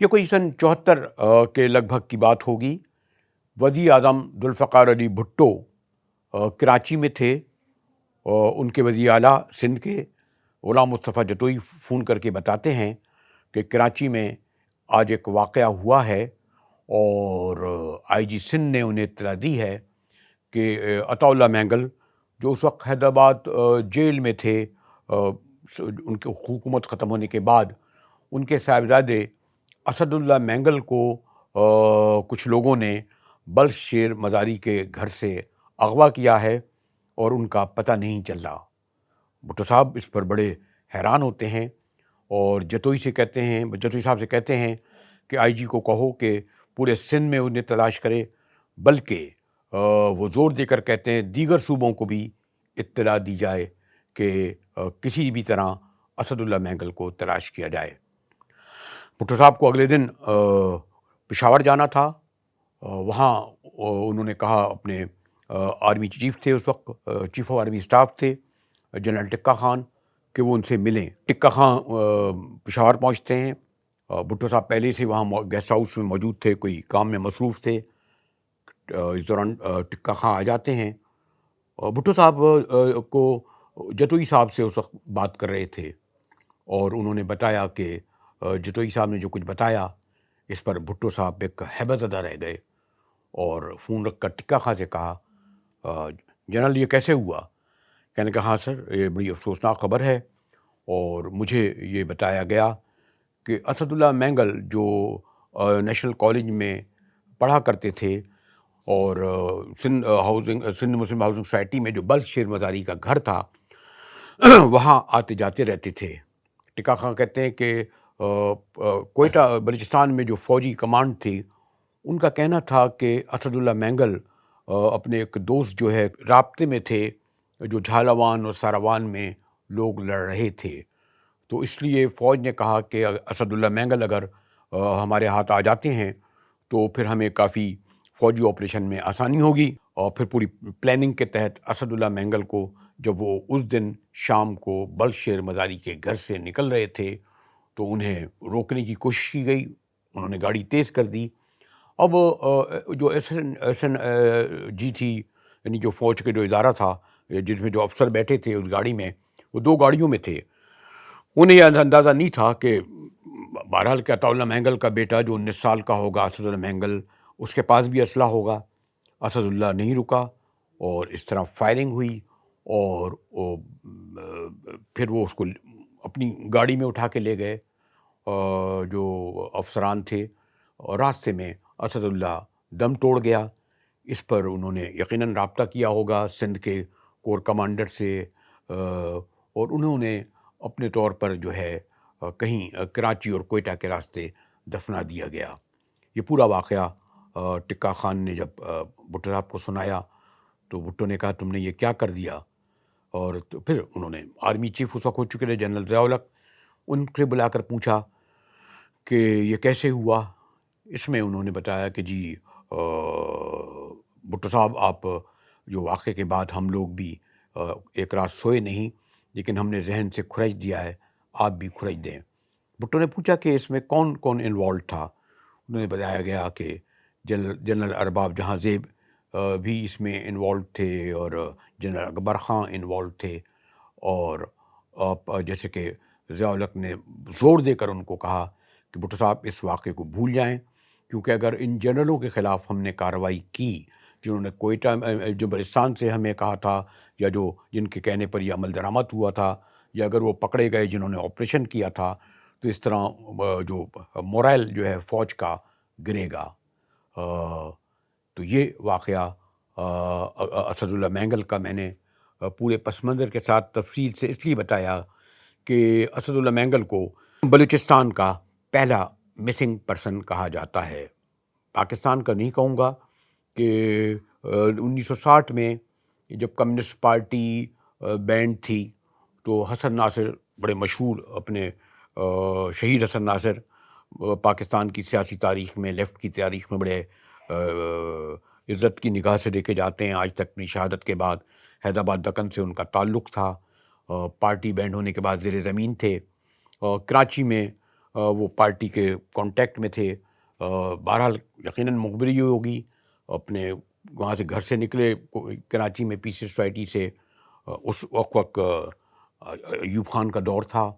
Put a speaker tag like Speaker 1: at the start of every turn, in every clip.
Speaker 1: یہ کوئی سن 74 کے لگ بھگ کی بات ہوگی۔ وزیر اعظم ذوالفقار علی بھٹو کراچی میں تھے، ان کے وزیر اعلیٰ سندھ کے غلام مصطفیٰ جتوئی فون کر کے بتاتے ہیں کہ کراچی میں آج ایک واقعہ ہوا ہے، اور آئی جی سندھ نے انہیں اطلاع دی ہے کہ عطا اللہ مینگل جو اس وقت حیدرآباد جیل میں تھے، ان کی حکومت ختم ہونے کے بعد ان کے صاحبزادے اسد اللہ مینگل کو کچھ لوگوں نے بلخ شیر مزاری کے گھر سے اغوا کیا ہے اور ان کا پتہ نہیں چل رہا۔ بھٹو صاحب اس پر بڑے حیران ہوتے ہیں اور جتوئی صاحب سے کہتے ہیں کہ آئی جی کو کہو کہ پورے سندھ میں انہیں تلاش کرے، بلکہ وہ زور دے کر کہتے ہیں دیگر صوبوں کو بھی اطلاع دی جائے کہ کسی بھی طرح اسد اللہ مینگل کو تلاش کیا جائے۔ بھٹو صاحب کو اگلے دن پشاور جانا تھا۔ وہاں انہوں نے کہا، اپنے آرمی چیف تھے اس وقت، چیف آف آرمی اسٹاف تھے جنرل ٹکا خان، کہ وہ ان سے ملیں۔ ٹکا خان پشاور پہنچتے ہیں، بھٹو صاحب پہلے سے وہاں گیسٹ ہاؤس میں موجود تھے، کوئی کام میں مصروف تھے۔ اس دوران ٹکا خان آ جاتے ہیں، بھٹو صاحب کو جتوئی صاحب سے اس وقت بات کر رہے تھے، اور انہوں نے بتایا کہ جتوئی صاحب نے جو کچھ بتایا اس پر بھٹو صاحب ایک ہیبت زدہ رہ گئے، اور فون رکھ کر ٹکا خان سے کہا، جنرل یہ کیسے ہوا؟ کہنے کہ ہاں سر، یہ بڑی افسوسناک خبر ہے، اور مجھے یہ بتایا گیا کہ اسد اللہ مینگل جو نیشنل کالج میں پڑھا کرتے تھے، اور سندھ مسلم ہاؤسنگ سوسائٹی میں جو بلخ شیر مزاری کا گھر تھا وہاں آتے جاتے رہتے تھے۔ ٹکا خان کہتے ہیں کہ کوئٹہ بلوچستان میں جو فوجی کمانڈ تھی، ان کا کہنا تھا کہ اسد اللہ مینگل اپنے ایک دوست جو ہے رابطے میں تھے، جو جھالاوان اور ساراوان میں لوگ لڑ رہے تھے، تو اس لیے فوج نے کہا کہ اسد اللہ مینگل اگر ہمارے ہاتھ آ جاتے ہیں تو پھر ہمیں کافی فوجی آپریشن میں آسانی ہوگی۔ اور پھر پوری پلاننگ کے تحت اسد اللہ مینگل کو جب وہ اس دن شام کو بلخ شیر مزاری کے گھر سے نکل رہے تھے تو انہیں روکنے کی کوشش کی گئی، انہوں نے گاڑی تیز کر دی۔ اب جو ایس این جی تھی، یعنی جو فوج کے جو ادارہ تھا، جس میں جو افسر بیٹھے تھے اس گاڑی میں، وہ 2 گاڑیوں میں تھے۔ انہیں یہ اندازہ نہیں تھا کہ بہرحال کہ عطا اللہ مینگل کا بیٹا جو 19 سال کا ہوگا، اسد اللہ مینگل، اس کے پاس بھی اسلحہ ہوگا۔ اسد اللہ نہیں رکا اور اس طرح فائرنگ ہوئی، اور پھر وہ اس کو اپنی گاڑی میں اٹھا کے لے گئے جو افسران تھے، اور راستے میں اسد اللہ دم توڑ گیا۔ اس پر انہوں نے یقیناً رابطہ کیا ہوگا سندھ کے کور کمانڈر سے، اور انہوں نے اپنے طور پر جو ہے کہیں کراچی اور کوئٹہ کے راستے دفنا دیا گیا۔ یہ پورا واقعہ ٹکا خان نے جب بھٹو صاحب کو سنایا تو بھٹو نے کہا، تم نے یہ کیا کر دیا؟ اور تو پھر انہوں نے آرمی چیف اس وقت ہو چکے تھے جنرل ضیاء الحق، ان سے بلا کر پوچھا کہ یہ کیسے ہوا۔ اس میں انہوں نے بتایا کہ جی بھٹو صاحب، آپ جو واقعے کے بعد ہم لوگ بھی ایک رات سوئے نہیں، لیکن ہم نے ذہن سے کھرچ دیا ہے، آپ بھی کھرچ دیں۔ بھٹو نے پوچھا کہ اس میں کون کون انوالو تھا؟ انہوں نے بتایا گیا کہ جنرل ارباب جہاں زیب بھی اس میں انوالو تھے، اور جنرل اکبر خان انوالو تھے، اور جیسے کہ ضیاء الحق نے زور دے کر ان کو کہا کہ بھٹو صاحب اس واقعے کو بھول جائیں، کیونکہ اگر ان جنرلوں کے خلاف ہم نے کارروائی کی جنہوں نے کوئٹہ جو بلوچستان سے ہمیں کہا تھا، یا جو جن کے کہنے پر یہ عمل درآمد ہوا تھا، یا اگر وہ پکڑے گئے جنہوں نے آپریشن کیا تھا، تو اس طرح جو مورائل جو ہے فوج کا گرے گا۔ تو یہ واقعہ اسد اللہ مینگل کا میں نے پورے پس منظر کے ساتھ تفصیل سے اس لیے بتایا کہ اسد اللہ مینگل کو بلوچستان کا پہلا مسنگ پرسن کہا جاتا ہے، پاکستان کا نہیں کہوں گا، کہ 1960 میں جب کمیونسٹ پارٹی بینڈ تھی تو حسن ناصر بڑے مشہور اپنے شہید حسن ناصر پاکستان کی سیاسی تاریخ میں، لیفٹ کی تاریخ میں بڑے عزت کی نگاہ سے دیکھے جاتے ہیں. آج تک اپنی شہادت کے بعد حیدرآباد دکن سے ان کا تعلق تھا. پارٹی بینڈ ہونے کے بعد زیر زمین تھے. کراچی میں وہ پارٹی کے کانٹیکٹ میں تھے. بہرحال یقیناً مخبری ہوگی، اپنے وہاں سے گھر سے نکلے کراچی میں پیس سوسائٹی سے. اس وقت ایوب خان کا دور تھا.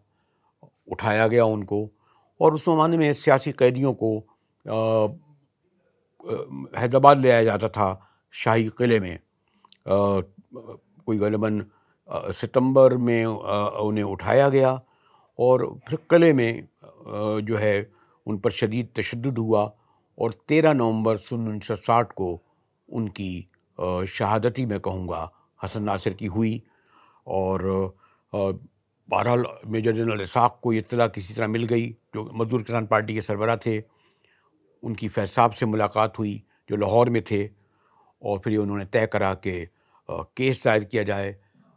Speaker 1: اٹھایا گیا ان کو، اور اس زمانے میں سیاسی قیدیوں کو حیدرآباد لے آیا جاتا تھا شاہی قلعے میں. کوئی غالباً ستمبر میں انہیں اٹھایا گیا، اور پھر قلعے میں جو ہے ان پر شدید تشدد ہوا، اور 13 نومبر 1960 کو ان کی شہادتی میں کہوں گا حسن ناصر کی ہوئی. اور بہرحال میجر جنرل اسحاق کو یہ اطلاع کسی طرح مل گئی، جو مزدور کسان پارٹی کے سربراہ تھے. ان کی فیض صاحب سے ملاقات ہوئی جو لاہور میں تھے، اور پھر یہ انہوں نے طے کرا کہ کیس دائر کیا جائے.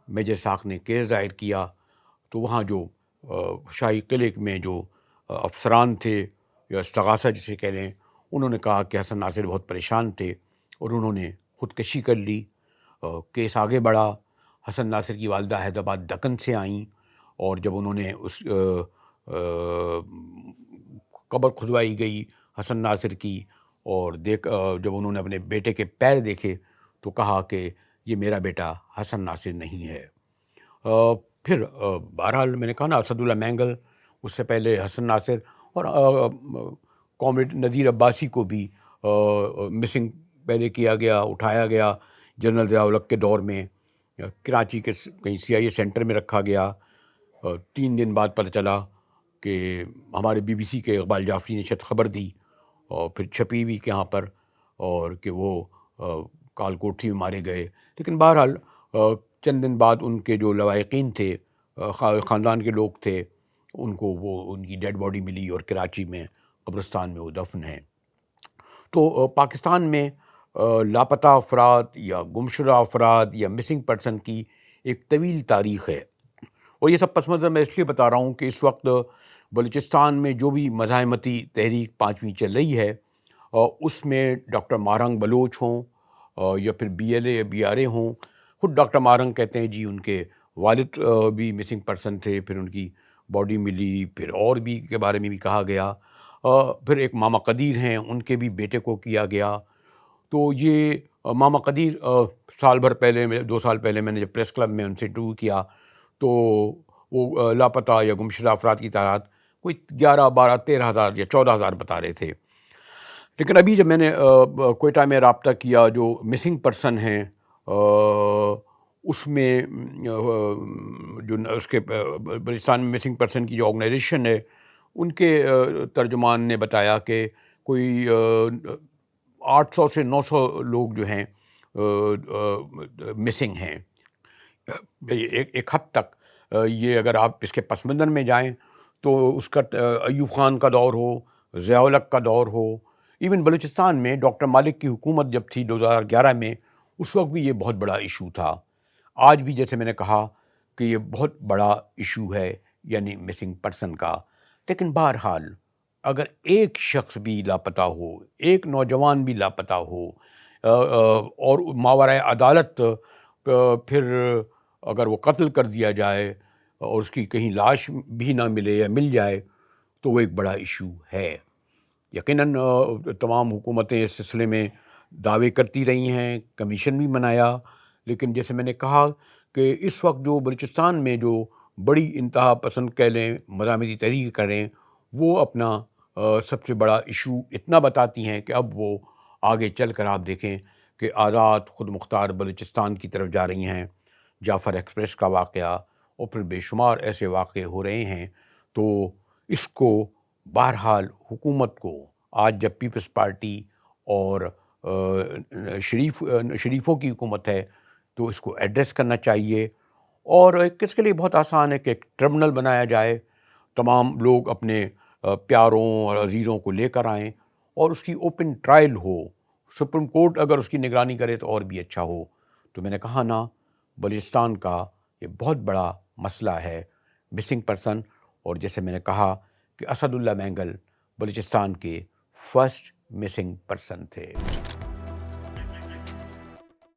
Speaker 1: میجر اسحاق نے کیس دائر کیا، تو وہاں جو شاہی قلعے میں جو افسران تھے یا استغاثہ جسے کہہ لیں، انہوں نے کہا کہ حسن ناصر بہت پریشان تھے، اور انہوں نے خودکشی کر لی. کیس آگے بڑھا. حسن ناصر کی والدہ حیدرآباد دکن سے آئیں، اور جب انہوں نے اس قبر کھدوائی گئی حسن ناصر کی، اور جب انہوں نے اپنے بیٹے کے پیر دیکھے تو کہا کہ یہ میرا بیٹا حسن ناصر نہیں ہے. پھر بہرحال میں نے کہا نا، اسد اللہ مینگل، اس سے پہلے حسن ناصر، اور کامریڈ نذیر عباسی کو بھی مسنگ پہلے کیا گیا، اٹھایا گیا جنرل ضیاء الحق کے دور میں. کراچی کے کہیں CIA سینٹر میں رکھا گیا. 3 دن بعد پتہ چلا کہ ہمارے BBC کے اقبال جعفری نے شاید خبر دی، اور پھر چھپی بھی کہ یہاں پر، اور کہ وہ کال کوٹھی میں مارے گئے. لیکن بہرحال چند دن بعد ان کے جو لواحقین تھے، خاندان کے لوگ تھے، ان کو ان کی ڈیڈ باڈی ملی، اور کراچی میں قبرستان میں وہ دفن ہیں. تو پاکستان میں لاپتہ افراد یا گمشدہ افراد یا مسنگ پرسن کی ایک طویل تاریخ ہے. اور یہ سب پس منظر میں اس لیے بتا رہا ہوں کہ اس وقت بلوچستان میں جو بھی مزاحمتی تحریک 5ویں چل رہی ہے، اس میں ڈاکٹر ماہرنگ بلوچ ہوں یا پھر BLA یا BRA ہوں. خود ڈاکٹر ماہرنگ کہتے ہیں جی ان کے والد بھی مسنگ پرسن تھے، پھر ان کی باڈی ملی، پھر اور بھی کے بارے میں بھی کہا گیا. پھر ایک ماما قدیر ہیں، ان کے بھی بیٹے کو کیا گیا. تو یہ ماما قدیر سال بھر پہلے 2 سال پہلے میں نے جب پریس کلب میں ان سے انٹرویو کیا، تو وہ لاپتہ یا گمشدہ افراد کی تعداد کوئی 11 12 13 ہزار یا 14 ہزار بتا رہے تھے. لیکن ابھی جب میں نے کوئٹہ میں رابطہ کیا، جو مسنگ پرسن ہیں اس میں جو اس کے بلوچستان میں مسنگ پرسن کی جو آرگنائزیشن ہے، ان کے ترجمان نے بتایا کہ کوئی 800 سے 900 لوگ جو ہیں مسنگ ہیں. ایک حد تک یہ اگر آپ اس کے پس منظر میں جائیں تو اس کا ایوب خان کا دور ہو، ضیاء الحق کا دور ہو، ایون بلوچستان میں ڈاکٹر مالک کی حکومت جب تھی 2011 میں، اس وقت بھی یہ بہت بڑا ایشو تھا. آج بھی جیسے میں نے کہا کہ یہ بہت بڑا ایشو ہے، یعنی مسنگ پرسن کا. لیکن بہرحال اگر ایک شخص بھی لاپتہ ہو، ایک نوجوان بھی لاپتہ ہو، اور ماورائے عدالت پھر اگر وہ قتل کر دیا جائے اور اس کی کہیں لاش بھی نہ ملے یا مل جائے، تو وہ ایک بڑا ایشو ہے. یقیناً تمام حکومتیں اس سلسلے میں دعوے کرتی رہی ہیں، کمیشن بھی بنایا. لیکن جیسے میں نے کہا کہ اس وقت جو بلوچستان میں جو بڑی انتہا پسند کہہ لیں مزاحمتی تحریک کریں، وہ اپنا سب سے بڑا ایشو اتنا بتاتی ہیں کہ اب وہ آگے چل کر آپ دیکھیں کہ آزاد خود مختار بلوچستان کی طرف جا رہی ہیں. جعفر ایکسپریس کا واقعہ، اور پھر بے شمار ایسے واقعے ہو رہے ہیں. تو اس کو بہرحال حکومت کو آج جب پیپلز پارٹی اور شریفوں کی حکومت ہے تو اس کو ایڈریس کرنا چاہیے. اور اس کے لیے بہت آسان ہے کہ ایک ٹربونل بنایا جائے، تمام لوگ اپنے پیاروں اور عزیزوں کو لے کر آئیں، اور اس کی اوپن ٹرائل ہو. سپریم کورٹ اگر اس کی نگرانی کرے تو اور بھی اچھا ہو. تو میں نے کہا نا، بلوچستان کا یہ بہت بڑا مسئلہ ہے مسنگ پرسن. اور جیسے میں نے کہا کہ اسد اللہ مینگل بلوچستان کے فرسٹ مسنگ پرسن تھے۔